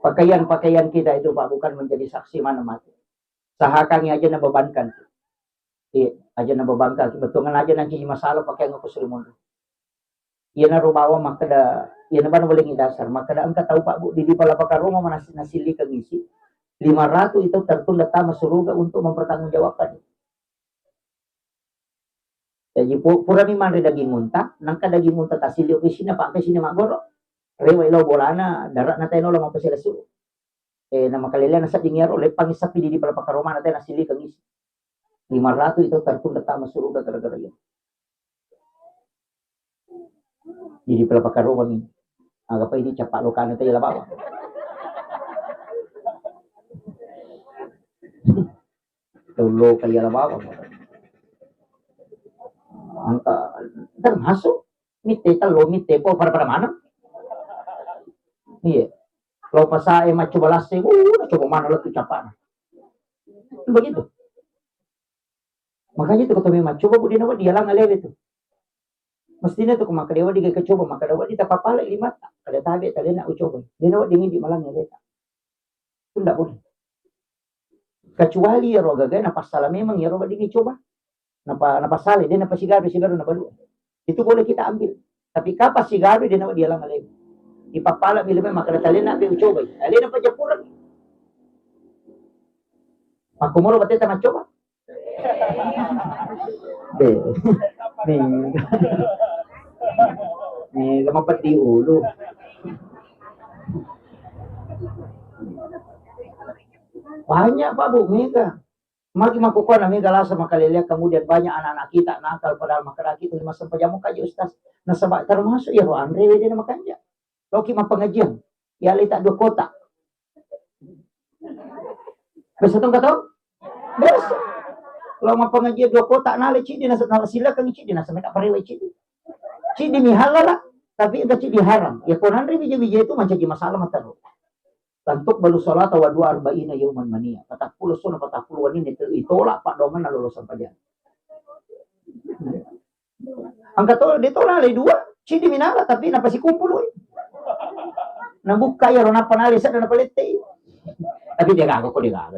Pakaian-pakaian kita itu Pak bukan menjadi saksi mana mati. Sahakangnya aja na bebankan. Iya, aja na bebankan. Betungan aja nanti masalah pakaian aku suruh mundur. Iya na rumawa maka da, iya na ba na boleh dasar. Maka da angka tahu Pak Bu, di pala pakaroma nasili kangisi. 500 itu tertunda tama suruga untuk mempertanggungjawabkan. Jadi pura mi man daging muntah, nangka daging muntah tasilio kisina Pak sini magoro. Rewa ilaw bolana, darat na tayo lang sila su. Na makalila na sa dingyar ulit pangisapi di pala pakaroma na tayo nasili kangisi. 500 itu tertunda tama suruga gara-gara yun. Di pala pakaroma mi. Aga pa hindi capak lokana tayo labawa. Tulo kali labawa. Angka termasuk mite talo mite po para mana? Iya. Kalau pasai macu balase, coba mana lo tuh capak. Begitu. Makanya itu ketemu macu coba budina dia lang alele itu. Mestinya tuh kumaka dewa diga coba maka dewa di tapapala 5 tak. Kada tabe tadi nak ucoba. Dia nawa dingin di malang leta. Itu ndak boleh. Kecuali ya roga gaya napa salah memang ya roga dingin coba. Napa salah dia napa sigaro napa dua. Itu boleh kita ambil. Tapi kapas sigaro dia nawa dia lang alele. Ipapala bila maka tali nak be ucoba. Ali napa japuran. Aku mau bateta na coba. Nih, gamapat di ulo. Banyak Pak Bu, Mega. Maki makukuha na Mega lasa makaliliya, kemudian banyak anak-anak kita nakal padahal makaraki itu 5 sampai jamu kaji Ustaz. Nasabak termasuk ya Ro Andre dia na makanja. Loki mapengajian. Ya lita 2 kotak. Bisa tong katong? Bisa. Kalau mapengajian 2 kotak nale cidi nasa sila kang cidi nasa meka parewe cidi. Cidi mi halala, tapi enggak cidi haram. Ya kon Andre bija-bija itu menjadi masalah mataro. Tantuk balu salat wa 40 yauman mania. 40 sunah 40 wanita itu itolak Pak Doman na lulusan pajan. Angkat tol ditolak le 2, cidi minala tapi napa si kumpul we. Nabuka ya rona panali sa na palete. Tapi dia gago ko dia.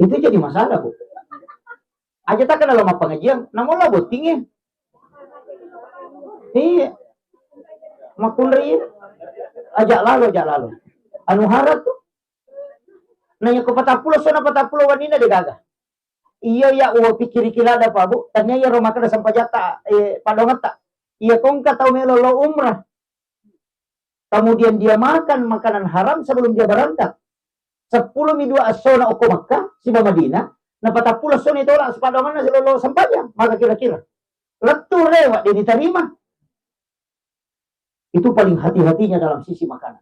Itu jadi masalah Bu. Aja tak kenal sama pengajian, namun lah buat tinggi. Iya, makulri ajak lalu. Anu harap tuh. Nanya ke 40 sana 40 wanita dia gagah. Iya ya, pikir ada Pak Bu. Tanya ya rumah kada sampai jata padongat tak. Iya kong kata melolo umrah. Kemudian dia makan makanan haram sebelum dia berangkat. 10 midua asona oko Makkah si Madinah. Na 40 asona itu orang sepadongan na silolo sampanya. Maka kira-kira letur lewat dia diterima. Itu paling hati-hatinya dalam sisi makanan.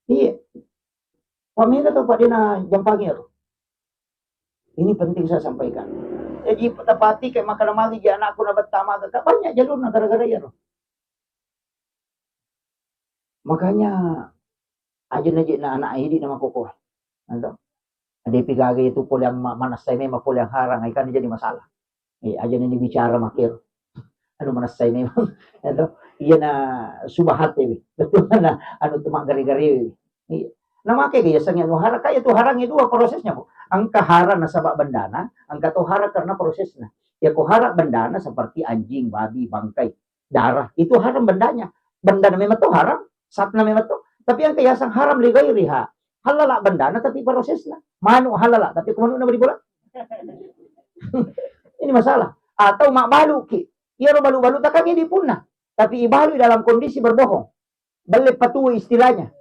Iya. Pamina tuh Pak Dina Jampangir. Ini penting saya sampaikan. Jadi petapati kayak makanan magi di anakku na betama agak banyak jalur na gara-gara ya. Makanya aja na anak ini nama kokoh. Ada pigage itu pol yang manasay memang pol yang harang ay kan jadi masalah. Aja na bicara makir. Ano manasay memang. Ano iya na subahat betul na ano tumak gari-gari. Nama kaya sang yang harang kaya itu harangnya 2 prosesnya Bu. Ang kahara na sabak bandana, ang katuhara karena prosesnya. Ya kuhara bandana seperti anjing, babi, bangkai, darah. Itu haram bandanya. Bandana memang tuh haram, satna memang tuh. Tapi yang kaya sang haram ligay riha. Halala bandana tapi prosesnya. Manu halala tapi kumano na beribola. Ini masalah. Atau mak balu ki. Iya ro balu-balu takang hindi punna. Tapi ibalu dalam kondisi berbohong. Balik patuh istilahnya.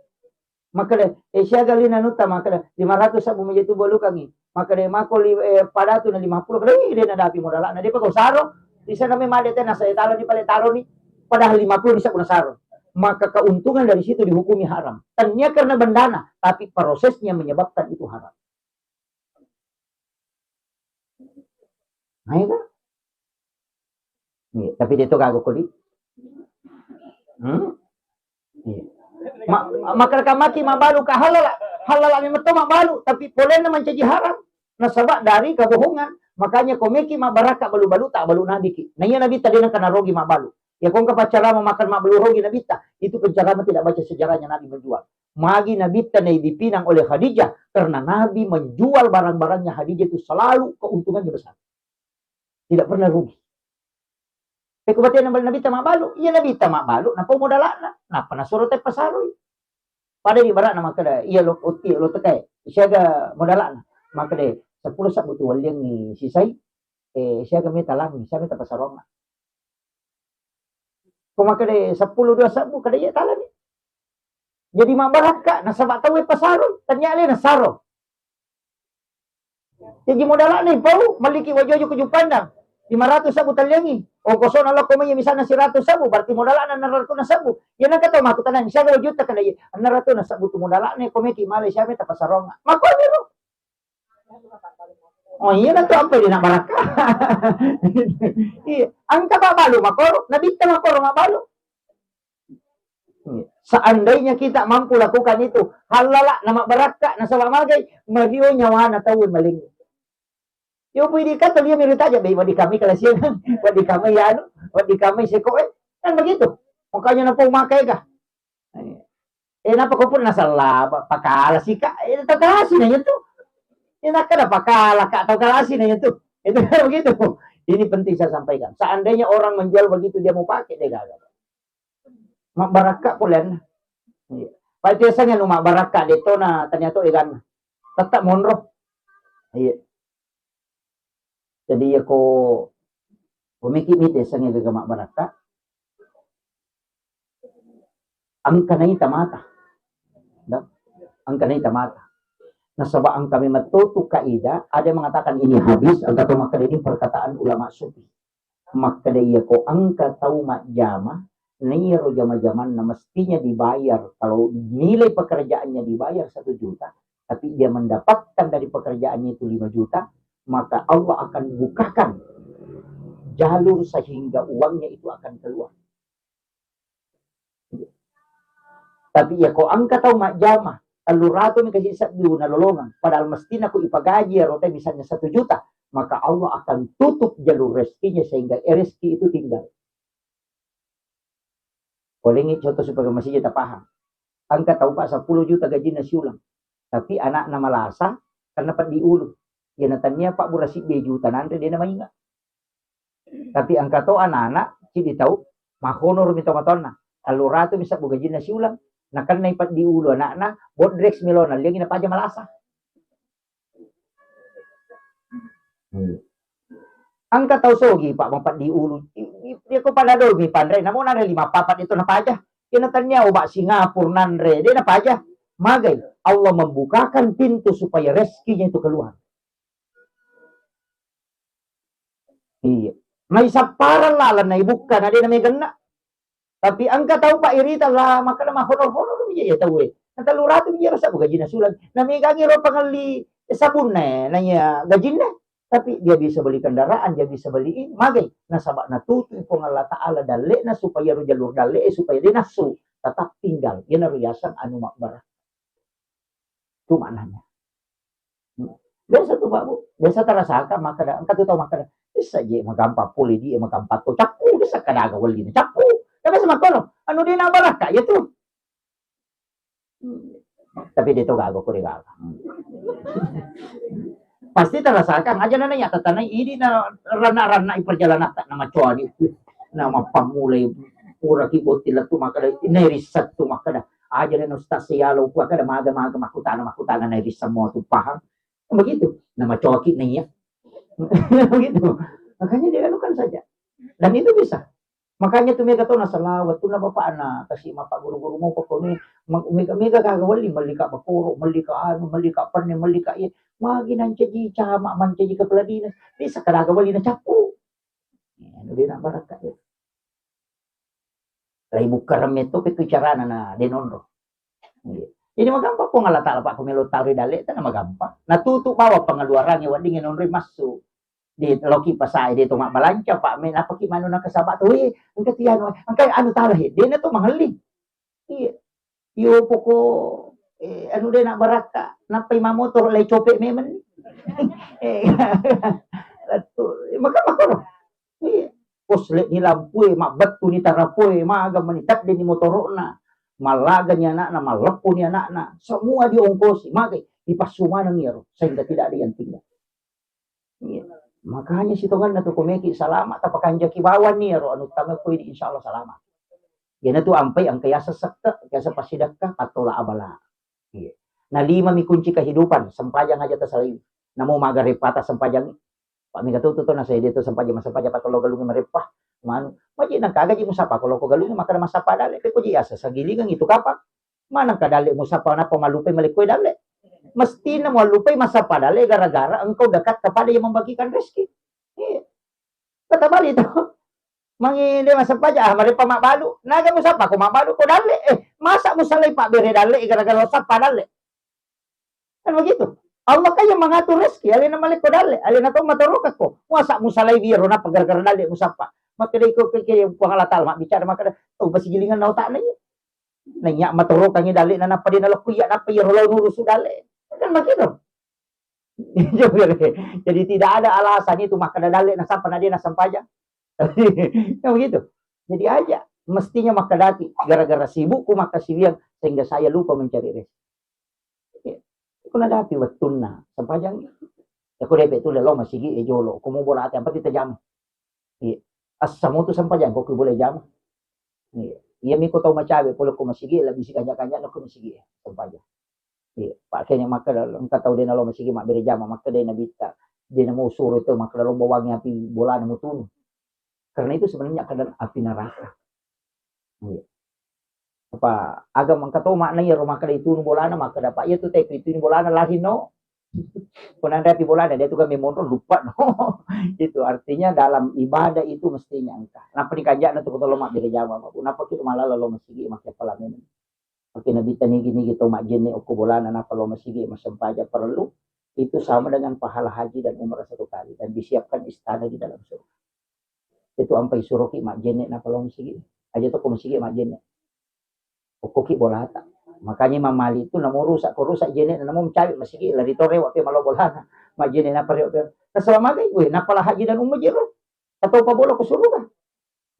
Maka siya gali na nuta maka 500 sa bumijay tu bolu kangi maka mako pada tu na 50 kali dia na dapi modal na di pa ko saro di sana may malete na sa italo di paletaro ni padahal 50 di sa kuna saro maka keuntungan dari situ dihukumi haram tanya karena bandana tapi prosesnya menyebabkan itu haram. Nah kan tapi dia tu gago ko di maka kamaki mabalu ka halala ni meto mabalu tapi boleh na menjadi haram nasabak dari kebohongan makanya komeki mabaraka balu-balu tak balu nadiki na iya nabi tadi na kana rogi mabalu Ya kung kapacara memakan mak belurogi nabita. Itu pencerama tidak baca sejarahnya Nabi menjual. Magi nabita na dipinang oleh Khadijah karena Nabi menjual barang-barangnya Khadijah itu selalu keuntungannya besar. Tidak pernah rugi. Kebatian ng nabita mabalu. Iya nabita mabalu. Napo modalana. Napa nasuro tayo pasaroy. Pada di barat na makada. Iya lo tekay. Siya ga modalana. Makada 10 sa butuwal yang ni sisay. Siya ga may talang. Siya may tapasarong na. Kung makada 10 2 sabu. Kada iya talang ni. Jadi mabarat ka. Nasa bataway pasaroy. Tanya li nasaro. Jadi modalana ni. Pau. Maliki wajojo kujupandang. 500 sabu talyangi. O koso na lang kumaya misalnya 100 sabu. Berarti modalaan na narato na sabu. Yan ang kataw makutanan. Siya gawin juta ka na yan. Ang narato na sabu tumodalaan na kumiki malay siya may tapasarong. Makuha nyo. O yan ang to ang pwede na maraka. Ang kababalo makoro. Nabita makoro mabalo. Seandainya kita mampu lakukan itu. Halala na mabaraka na sa mamagay. Mariyo nyawa na tawin maling. Yo pwede ka tuloy mirita aja, di kami kalasiyan, di kami ano, di kami seko kan begitu. Makanya na pong makai ka. Napa ko po nasa laba, pakala si ka, takalasi na yun to. Naka na pakala ka, takalasi na yun to. Itu begitu. Ini penting saya sampaikan. Seandainya orang menjual begitu dia mau pakai, dia gagal. Mak baraka po yan. Pagkesanya no mak baraka dito na ternyata ikan. Tetap monro. Iya. Jadi ako pumikimite sa nga gagama baraka. Ang kanay tamata. Ang kanay tamata. Nasabaan kami matuto kaida, ada yang mengatakan ini hadis, ang katong makadayang perkataan ulama sufi. Makadaya ko ang kataw majama, nayro jama-jaman na mestinya dibayar, kalau nilai pekerjaannya dibayar 1 juta, tapi dia mendapatkan dari pekerjaannya itu 5 juta, maka Allah akan bukakan jalur sehingga uangnya itu akan keluar. Tapi ya kok angka tau mak jama, alurato ni kasi sa biu na lolongan, padahal mesti na ko ipagaji rote misalnya 1 juta, maka Allah akan tutup jalur rezekinya sehingga rezeki itu tinggal. Kolengit contoh supaya masih kita paham. Angka tau pak 10 juta gaji na siulang, tapi anak na malasa karena pat diulu. Ya natanya Pak Burasi dia juta nanti dia namanya. Tapi angka to anak-anak sih tahu mahonor minta matona. Alurato bisa bugaji na siulang. Nakan na ipat diulo anak-anak bodrex milona lagi na paja malasa. Angka tau sogi Pak mapat diulo. Dia ko panadol mi pandre namo na 5 papat itu na paja. Kinatanya ubak Singapura nanre dia na paja. Magay Allah membukakan pintu supaya rezekinya itu keluar. Iya. May saparan lalan na ibuka na di na may gana. Tapi angka tau pa irita la maka na mahonor-honor niya ya tau Natalurato niya rasa gaji na sulag. Na may gangiro pangali sabun na niya gaji na. Tapi dia bisa beli kendaraan, dia bisa beliin. Magay, nasaba na tutoy po ng Allah Ta'ala dali na supaya ro jalur dali supaya di nasu tetap tinggal. Yan na riyasan anu makbara. Tumananya. Biasa tuh Pak Bu. Biasa terasa maka ang katutaw maka bisa je magampa puli di magampa to capu bisa kadaga wali na capu tapi sama kono ano din ang baraka ya tuh tapi dito gago ko gaga pasti terasakan aja na nanya tatanay ini na rana-rana iperjalanan na macuali na mapamulay pura kibot tila tu makada inairisat tu makada aja na ustaz siyalo ko kada maga-maga makutana na irisam mo tu paham begitu na macuaki na iya begitu. Makanya dia lakukan saja. Dan itu bisa. Makanya tuh mega tuh nasalawat tuh na bapak na kasi mapa guru-guru mo pag kami mega kagawali malika bakuro malika ano malika pan malika iya maginan di chama man di kapladinas di sa kagawali na chapu. Ano din ang baraka ya. Lay bukaram ito pito charana na denonro. Ini magampa po nga lata pa kumilo tari dali ta na magampa. Natuto bawa pangaluaran ni wading nonroy masu. Di loki pasay dito nga balanca pa may napakimano na kasaba to ang katiyano ang kay ano talahi di na to mahaling iyo po ko ano din na baraka napay mamotor lay chope meman makamakoro Koslet ni lampui, mak betu ni tarapui, maga menitap di motorona, malaga ni anak-anak, malepu ni anak-anak, semua diongkosi, maga ipasuma ng iro, sehingga tidak ada yang tinggal. Ya. Makanya si tongan na to kumeki salamat, apakanja kibawan ni iro, anu tama pwede insyaallah salamat. Yan na to ampay ang kaya sasakta, kaya sa pasidak ka, patola abala. Ya. Na 5 mi kunci kehidupan, sempajang aja tasaliw. Namo magarepata sempajang. Pak mi katuto na sa dito sempajang patolo galungi marepah. Manu, maji nang kagaji mo sapa kalau ko galungi maka masapa dale ko ji asa sa gilingan itu kapak. Manang kadali mo sapa na pamalupay malikoy dale. Mesti na mo lupay masapa dale gara-gara engkau dekat kepada yang membagikan rezeki. Kata bali itu. Manginde masapa aja mari pa mabalu. Naga mo sapa ko mabalu ko dale. Masa mo salay pa bere dale gara-gara sapa dale. Kan begitu. Allah kaya mengatur rezeki, alin na malik ko dali, alin na to matarukat ko. Masa mo salay biro na paggargar dali mo sapa. Makada ko kaya pangalatal mak bicara makada to basi gilingan na utak na niya. Nanya matarukan ni dali na napadinalo kuya na payro nurus dali. Kan begitu. Jadi tidak ada alasan itu makada dali na sapa na dia na sampaja. Kan begitu. Jadi aja mestinya makadati gara-gara sibuk ku maka siwian sehingga saya lupa mencari rezeki. Kuna dati watun na sampajang ako debe tu lalo masigi e jolo kumo bola ate ampat kita jam asamo tu sampajang ko boleh jam iya mi ko tau macabe polo ko masigi labi si kanya-kanya no ko masigi sampajang pakenya maka engka tau de nalo masigi mak bere jam maka de nabita de na mo suro itu maka lalo bawangi api bola na mutun karena itu sebenarnya keadaan api neraka apa agam mangkato makna ya rumah kada itu bolana maka dapat ya tu teh itu bolana lagi no kunan dapi bolana dia tu kan memang lupa no itu artinya dalam ibadah itu mestinya engkau napa dikajak na tu kalau mak dire jawa napa tu malah lo masigi mak kepala men oke nabi tani gini gitu mak jene oku bolana napa lo masigi mas sempaja perlu itu sama dengan pahala haji dan umrah 1 kali dan disiapkan istana di dalam surga itu ampai suruki mak jene napa lo masigi aja tu ko masigi mak jene koki bolata makanya mamali itu namo rusak ko rusak jene namo mencari masigi lari tore waktu malo bolana ma jene na pare selama gay we na pala haji dan umrah jero atau pa bola ko suruga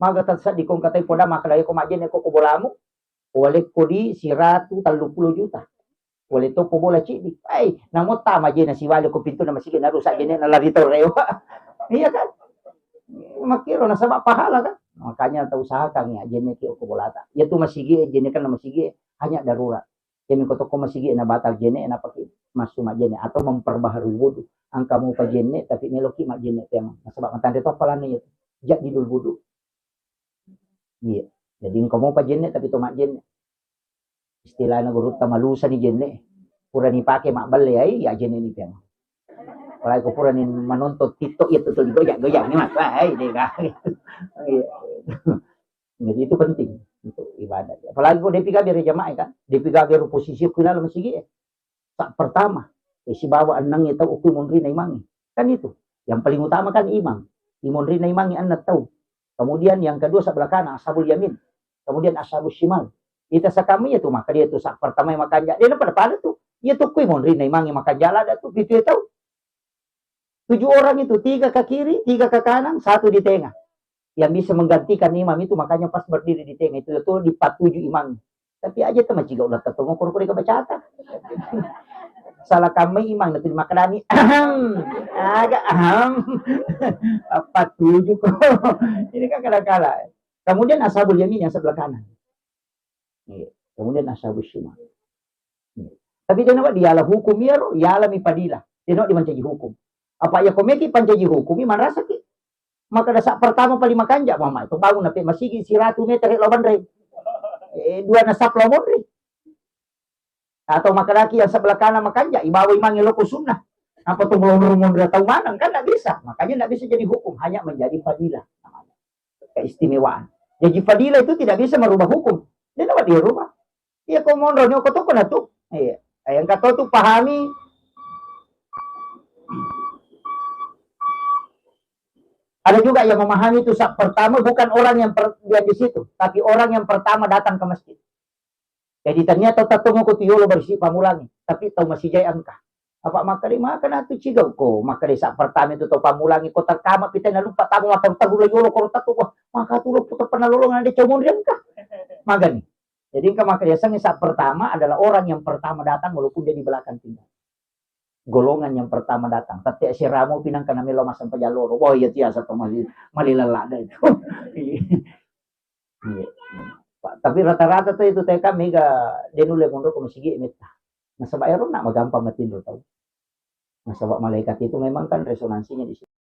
maga tatsa di kong katay poda makalay ko ma jene ko bolamu wale ko di si ratu 30 juta wale to po bola cidi ay namo tama jene si wale ko pintu na masigi na rusak jene na lari tore iya kan makiro na sabab pahala kan makanya tahu usahakan ya jene ki ko bolata ya tu masigi jene kan masigi hanya darurat jene ko to ko masigi na batal jene na pakai masuk jene atau memperbaharui wudu ang kamu pa jene tapi meloki mak jene yang sebab matande to pala ni jak di dul wudu iya jadi kamu pa jene tapi to mak jene istilahna guru tamalusa ni jene pura ni pakai mak balle ai ya jene ni piang kalau ko pura ni menonton TikTok itu tuh goyak-goyak ni mas ai deh jadi itu penting untuk ibadah. Apalagi kalau DPK biar jamaah kan, DPK biar posisi kena lo masih tak pertama, si bawa anang itu ukur mondri na imangi, kan itu. Yang paling utama kan imam, imondri na imangi anak tahu. Kemudian yang kedua sebelah kanan ashabul yamin, kemudian ashabul shimal. Itu sakami itu maka dia itu sak pertama yang makan dia pada tuh, dia tuh kui mondri na imangi makan jalan ada tuh itu tahu. 7 orang itu 3 ke kiri, 3 ke kanan, 1 di tengah. Yang bisa menggantikan imam itu makanya pas berdiri di tengah itu di 47 imam. Tapi aja tuh masih gak ulah ketemu kur-kur kebacatan. Salah kami imam itu dimaknani agak 47 ini kan kadang-kadang. Kemudian ashabul yamin yang sebelah kanan. Kemudian ashabul shimal. Tapi dia nak dialah hukum ya mi padilah. Dia nak dimancaji hukum. Apa ya komeki pancaji hukum iman rasa ki. Maka dasar pertama paling makan jak mama itu bangun nape masih 100 meter lawan rei. 2 nasab lawan rei. Atau maka laki yang sebelah kanan makan jak ibawa imang loko sunnah. Apa tuh melomong dia tahu mana kan enggak bisa. Makanya enggak bisa jadi hukum, hanya menjadi fadilah namanya. Keistimewaan. Jadi fadilah itu tidak bisa merubah hukum. Dia dapat dia rubah. Iya komondronya kok tuh kena tuh. Iya. Yang kata tuh pahami ada juga yang memahami itu pertama bukan orang yang di situ, tapi orang yang pertama datang ke masjid. Jadi ternyata ketemu ke tiolo bersih pamulangi, tapi tahu masih jaya angka. Apa makari maka na tu cigaw ko makari sa pertama itu to pamulangi ko terkama pita na lupa tamu matar tagulo yolo ko tatu ko makatulog po panalulungan di comon diam ka magani. Jadi ka makari sang saat pertama adalah orang yang pertama datang walaupun dia di belakang tinggal. Golongan yang pertama datang. Tapi si Ramo pinang kanami lo masang pajaloro. Oh iya tiasa to malilala da itu. Tapi rata-rata tuh itu teh kami ga denule mundo ko sige meta. Nasabay ron na magampang matindo tau. Nasabak malaikat itu memang kan resonansinya di situ.